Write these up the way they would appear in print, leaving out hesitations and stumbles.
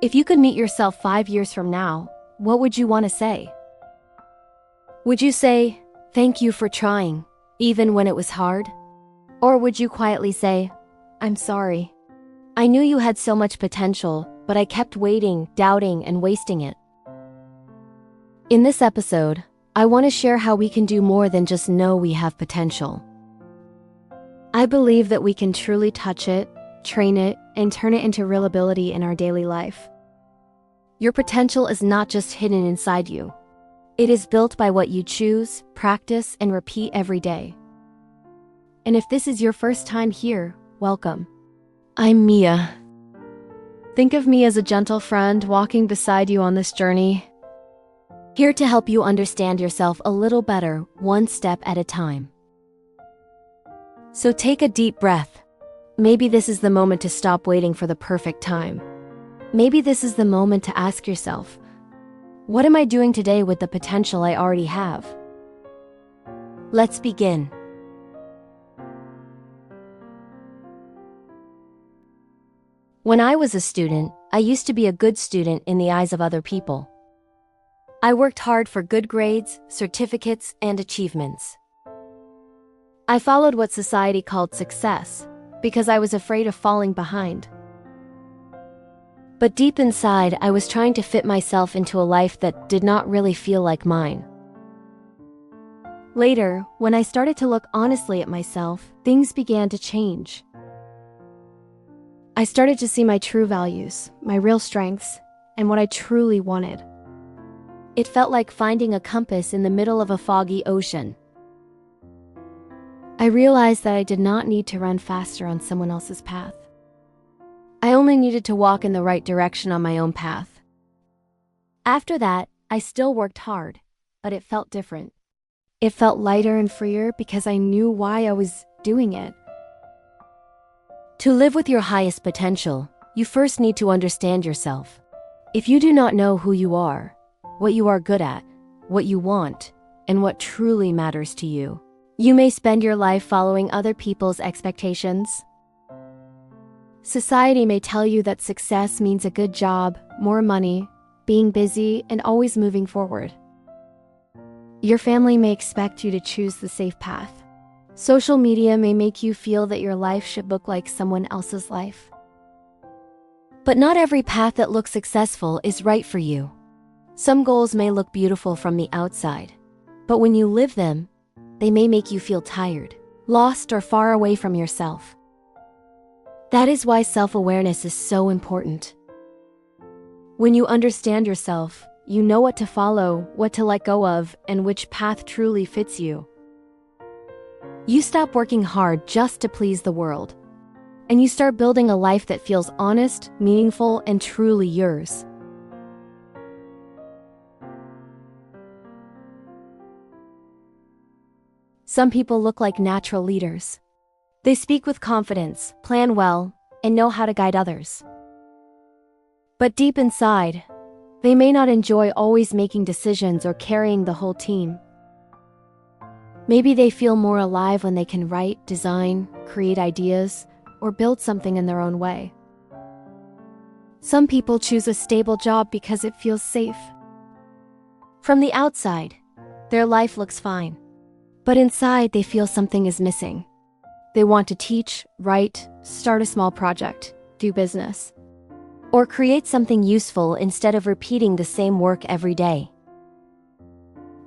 If you could meet yourself 5 years from now, what would you want to say? Would you say, "Thank you for trying, even when it was hard"? Or would you quietly say, "I'm sorry. I knew you had so much potential, but I kept waiting, doubting, and wasting it"? In this episode, I want to share how we can do more than just know we have potential. I believe that we can truly touch it, train it, and turn it into real ability in our daily life. Your potential is not just hidden inside you. It is built by what you choose, practice, and repeat every day. And if this is your first time here, welcome. I'm Mia. Think of me as a gentle friend walking beside you on this journey, here to help you understand yourself a little better, one step at a time. So take a deep breath. Maybe this is the moment to stop waiting for the perfect time. Maybe this is the moment to ask yourself, what am I doing today with the potential I already have? Let's begin. When I was a student, I used to be a good student in the eyes of other people. I worked hard for good grades, certificates, and achievements. I followed what society called success because I was afraid of falling behind. But deep inside, I was trying to fit myself into a life that did not really feel like mine. Later, when I started to look honestly at myself, things began to change. I started to see my true values, my real strengths, and what I truly wanted. It felt like finding a compass in the middle of a foggy ocean. I realized that I did not need to run faster on someone else's path. I only needed to walk in the right direction on my own path. After that, I still worked hard, but it felt different. It felt lighter and freer because I knew why I was doing it. To live with your highest potential, you first need to understand yourself. If you do not know who you are, what you are good at, what you want, and what truly matters to you, you may spend your life following other people's expectations. Society may tell you that success means a good job, more money, being busy, and always moving forward. Your family may expect you to choose the safe path. Social media may make you feel that your life should look like someone else's life. But not every path that looks successful is right for you. Some goals may look beautiful from the outside, but when you live them, they may make you feel tired, lost, or far away from yourself. That is why self-awareness is so important. When you understand yourself, you know what to follow, what to let go of, and which path truly fits you. You stop working hard just to please the world, and you start building a life that feels honest, meaningful, and truly yours. Some people look like natural leaders. They speak with confidence, plan well, and know how to guide others. But deep inside, they may not enjoy always making decisions or carrying the whole team. Maybe they feel more alive when they can write, design, create ideas, or build something in their own way. Some people choose a stable job because it feels safe. From the outside, their life looks fine, but inside they feel something is missing. They want to teach, write, start a small project, do business, or create something useful instead of repeating the same work every day.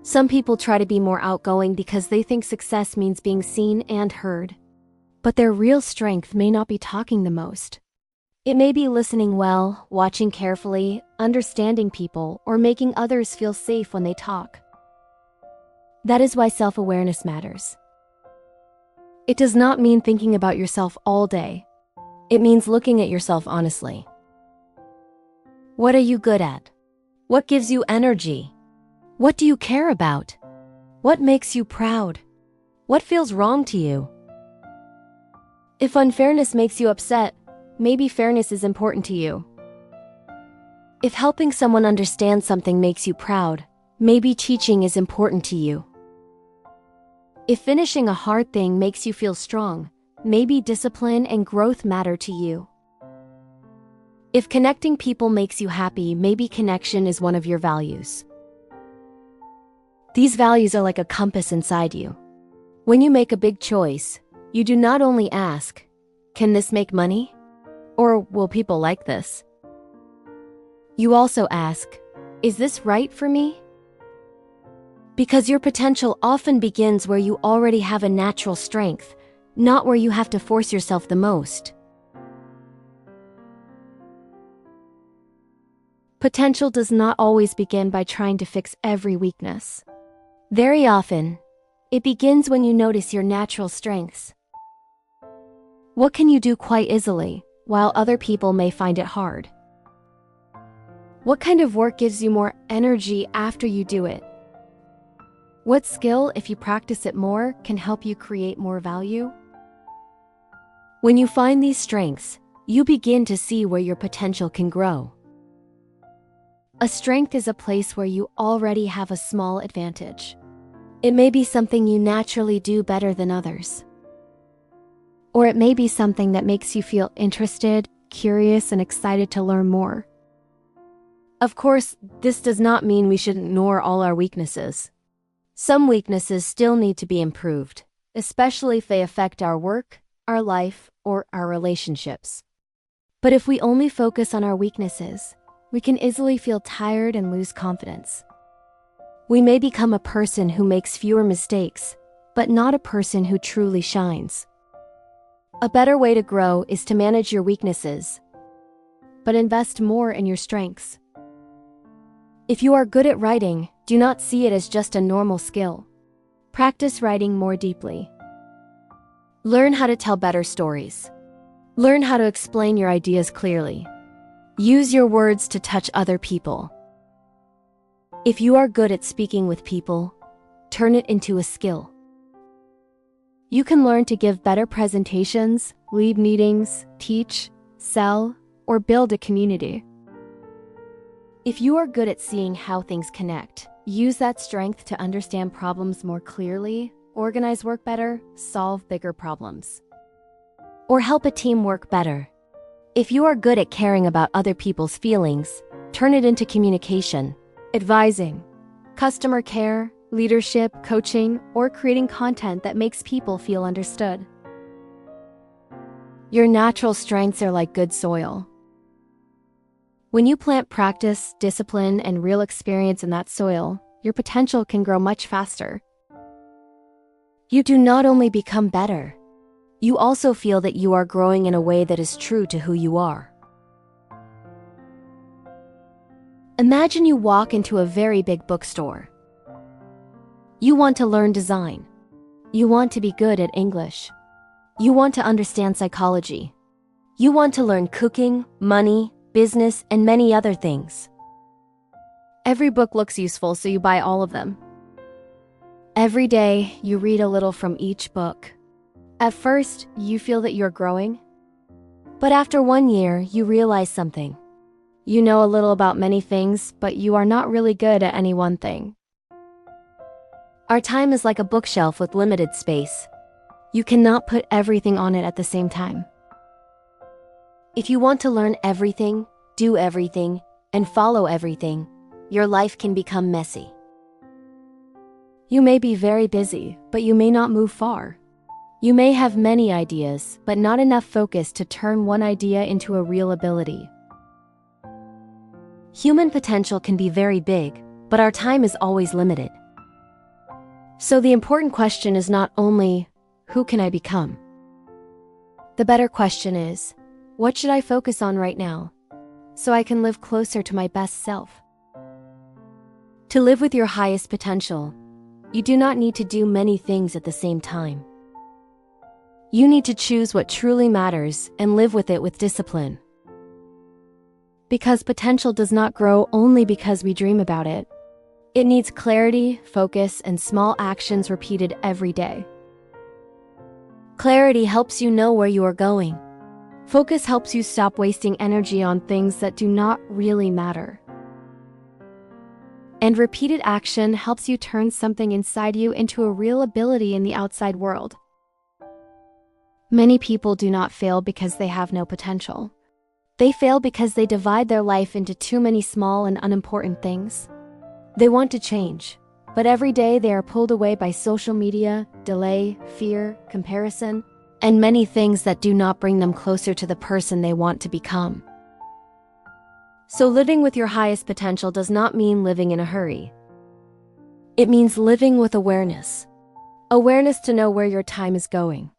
Some people try to be more outgoing because they think success means being seen and heard. But their real strength may not be talking the most. It may be listening well, watching carefully, understanding people, or making others feel safe when they talk. That is why self-awareness matters. It does not mean thinking about yourself all day. It means looking at yourself honestly. What are you good at? What gives you energy? What do you care about? What makes you proud? What feels wrong to you? If unfairness makes you upset, maybe fairness is important to you. If helping someone understand something makes you proud, maybe teaching is important to you. If finishing a hard thing makes you feel strong, maybe discipline and growth matter to you. If connecting people makes you happy, maybe connection is one of your values. These values are like a compass inside you. When you make a big choice, you do not only ask, "Can this make money?" or "Will people like this?" You also ask, "Is this right for me?" Because your potential often begins where you already have a natural strength, not where you have to force yourself the most. Potential does not always begin by trying to fix every weakness. Very often, it begins when you notice your natural strengths. What can you do quite easily, while other people may find it hard? What kind of work gives you more energy after you do it? What skill, if you practice it more, can help you create more value? When you find these strengths, you begin to see where your potential can grow. A strength is a place where you already have a small advantage. It may be something you naturally do better than others. Or it may be something that makes you feel interested, curious, and excited to learn more. Of course, this does not mean we should ignore all our weaknesses. Some weaknesses still need to be improved, especially if they affect our work, our life, or our relationships. But if we only focus on our weaknesses, we can easily feel tired and lose confidence. We may become a person who makes fewer mistakes, but not a person who truly shines. A better way to grow is to manage your weaknesses, but invest more in your strengths. If you are good at writing, do not see it as just a normal skill. Practice writing more deeply. Learn how to tell better stories. Learn how to explain your ideas clearly. Use your words to touch other people. If you are good at speaking with people, turn it into a skill. You can learn to give better presentations, lead meetings, teach, sell, or build a community. If you are good at seeing how things connect, use that strength to understand problems more clearly, organize work better, solve bigger problems, or help a team work better. If you are good at caring about other people's feelings, turn it into communication, advising, customer care, leadership, coaching, or creating content that makes people feel understood. Your natural strengths are like good soil. When you plant practice, discipline, and real experience in that soil, your potential can grow much faster. You do not only become better, you also feel that you are growing in a way that is true to who you are. Imagine you walk into a very big bookstore. You want to learn design. You want to be good at English. You want to understand psychology. You want to learn cooking, money, business, and many other things. Every book looks useful, so you buy all of them. Every day, you read a little from each book. At first, you feel that you're growing. But after 1 year, you realize something. You know a little about many things, but you are not really good at any one thing. Our time is like a bookshelf with limited space. You cannot put everything on it at the same time. If you want to learn everything, do everything, and follow everything, your life can become messy. You may be very busy, but you may not move far. You may have many ideas, but not enough focus to turn one idea into a real ability. Human potential can be very big, but our time is always limited. So the important question is not only, who can I become? The better question is, what should I focus on right now, so I can live closer to my best self? To live with your highest potential, you do not need to do many things at the same time. You need to choose what truly matters and live with it with discipline. Because potential does not grow only because we dream about it. It needs clarity, focus, and small actions repeated every day. Clarity helps you know where you are going. Focus helps you stop wasting energy on things that do not really matter. And repeated action helps you turn something inside you into a real ability in the outside world. Many people do not fail because they have no potential. They fail because they divide their life into too many small and unimportant things. They want to change, but every day they are pulled away by social media, delay, fear, comparison, and many things that do not bring them closer to the person they want to become. So living with your highest potential does not mean living in a hurry. It means living with awareness. Awareness to know where your time is going.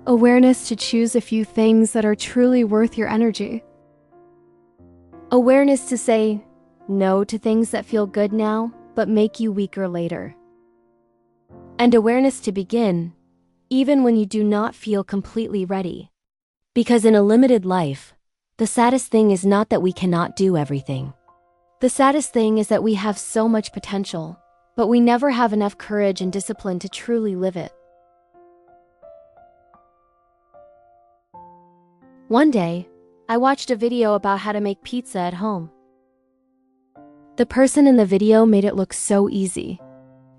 Awareness to choose a few things that are truly worth your energy. Awareness to say no to things that feel good now, but make you weaker later. And awareness to begin, even when you do not feel completely ready. Because in a limited life, the saddest thing is not that we cannot do everything. The saddest thing is that we have so much potential, but we never have enough courage and discipline to truly live it. One day, I watched a video about how to make pizza at home. The person in the video made it look so easy.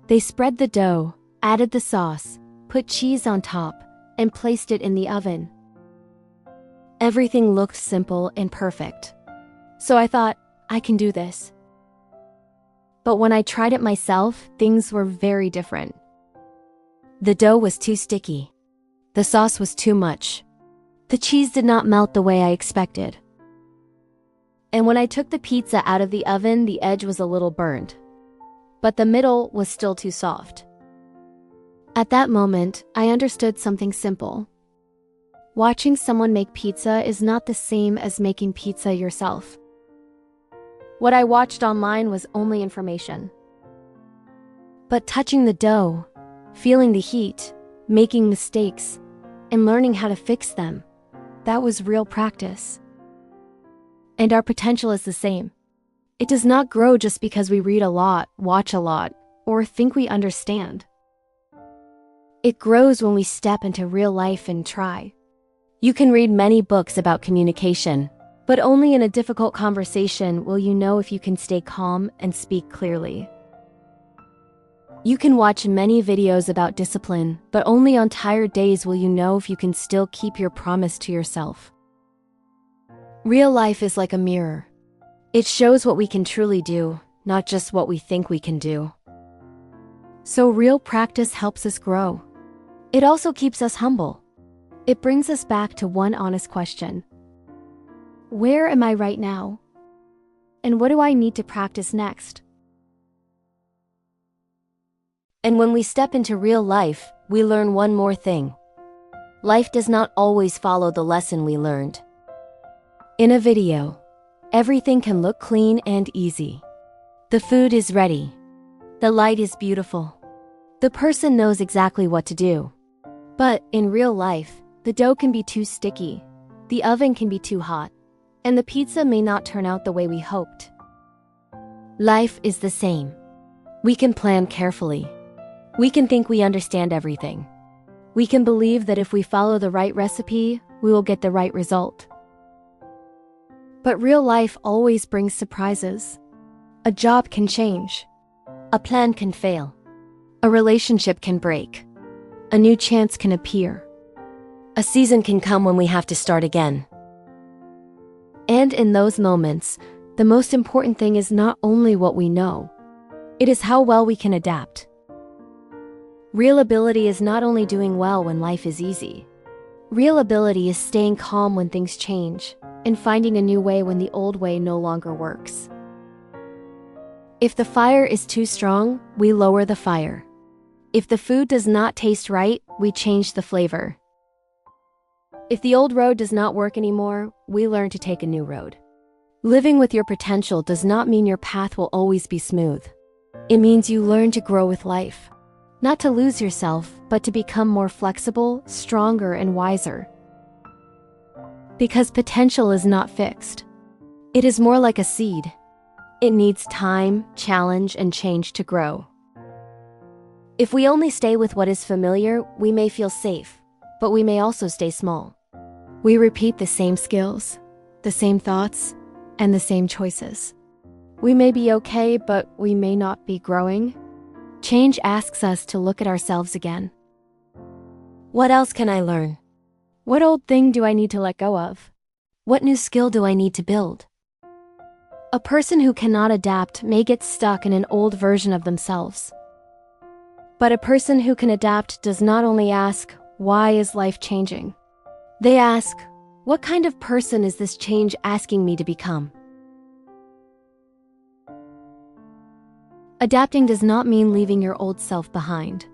They spread the dough, added the sauce, put cheese on top, and placed it in the oven. Everything looked simple and perfect. So I thought, I can do this. But when I tried it myself, things were very different. The dough was too sticky. The sauce was too much. The cheese did not melt the way I expected. And when I took the pizza out of the oven, the edge was a little burned. But the middle was still too soft. At that moment, I understood something simple. Watching someone make pizza is not the same as making pizza yourself. What I watched online was only information. But touching the dough, feeling the heat, making mistakes, and learning how to fix them, that was real practice. And our potential is the same. It does not grow just because we read a lot, watch a lot, or think we understand. It grows when we step into real life and try. You can read many books about communication, but only in a difficult conversation will you know if you can stay calm and speak clearly. You can watch many videos about discipline, but only on tired days will you know if you can still keep your promise to yourself. Real life is like a mirror. It shows what we can truly do, not just what we think we can do. So real practice helps us grow. It also keeps us humble. It brings us back to one honest question. Where am I right now? And what do I need to practice next? And when we step into real life, we learn one more thing. Life does not always follow the lesson we learned. In a video, everything can look clean and easy. The food is ready. The light is beautiful. The person knows exactly what to do. But in real life, the dough can be too sticky, the oven can be too hot, and the pizza may not turn out the way we hoped. Life is the same. We can plan carefully. We can think we understand everything. We can believe that if we follow the right recipe, we will get the right result. But real life always brings surprises. A job can change. A plan can fail. A relationship can break. A new chance can appear. A season can come when we have to start again. And in those moments, the most important thing is not only what we know, it is how well we can adapt. Real ability is not only doing well when life is easy. Real ability is staying calm when things change and finding a new way when the old way no longer works. If the fire is too strong, we lower the fire. If the food does not taste right, we change the flavor. If the old road does not work anymore, we learn to take a new road. Living with your potential does not mean your path will always be smooth. It means you learn to grow with life. Not to lose yourself, but to become more flexible, stronger, and wiser. Because potential is not fixed. It is more like a seed. It needs time, challenge, and change to grow. If we only stay with what is familiar, we may feel safe, but we may also stay small. We repeat the same skills, the same thoughts, and the same choices. We may be okay, but we may not be growing. Change asks us to look at ourselves again. What else can I learn? What old thing do I need to let go of? What new skill do I need to build? A person who cannot adapt may get stuck in an old version of themselves. But a person who can adapt does not only ask, why is life changing? They ask, what kind of person is this change asking me to become? Adapting does not mean leaving your old self behind.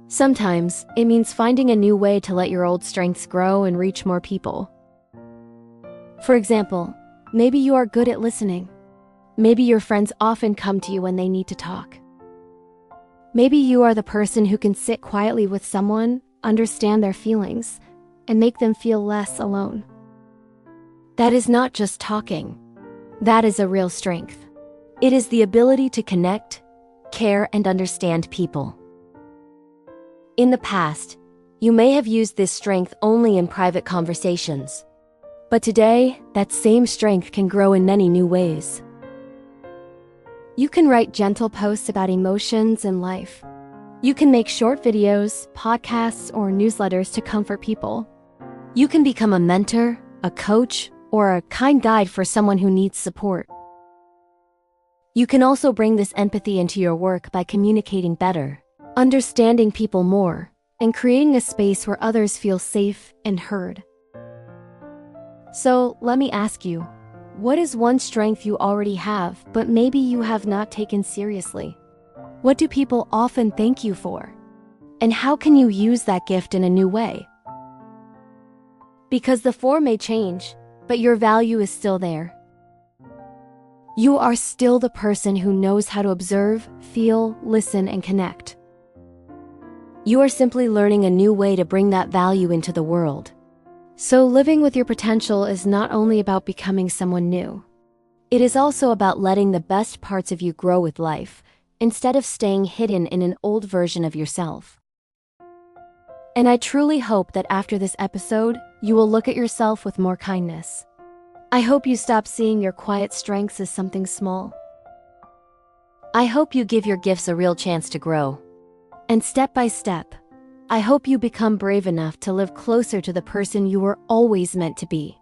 Sometimes, it means finding a new way to let your old strengths grow and reach more people. For example, maybe you are good at listening. Maybe your friends often come to you when they need to talk. Maybe you are the person who can sit quietly with someone, understand their feelings, and make them feel less alone. That is not just talking. That is a real strength. It is the ability to connect, care, and understand people. In the past, you may have used this strength only in private conversations. But today, that same strength can grow in many new ways. You can write gentle posts about emotions and life. You can make short videos, podcasts, or newsletters to comfort people. You can become a mentor, a coach, or a kind guide for someone who needs support. You can also bring this empathy into your work by communicating better, understanding people more, and creating a space where others feel safe and heard. So, let me ask you, what is one strength you already have, but maybe you have not taken seriously? What do people often thank you for? And how can you use that gift in a new way? Because the form may change, but your value is still there. You are still the person who knows how to observe, feel, listen, and connect. You are simply learning a new way to bring that value into the world. So living with your potential is not only about becoming someone new. It is also about letting the best parts of you grow with life, instead of staying hidden in an old version of yourself. And I truly hope that after this episode, you will look at yourself with more kindness. I hope you stop seeing your quiet strengths as something small. I hope you give your gifts a real chance to grow. And step by step, I hope you become brave enough to live closer to the person you were always meant to be.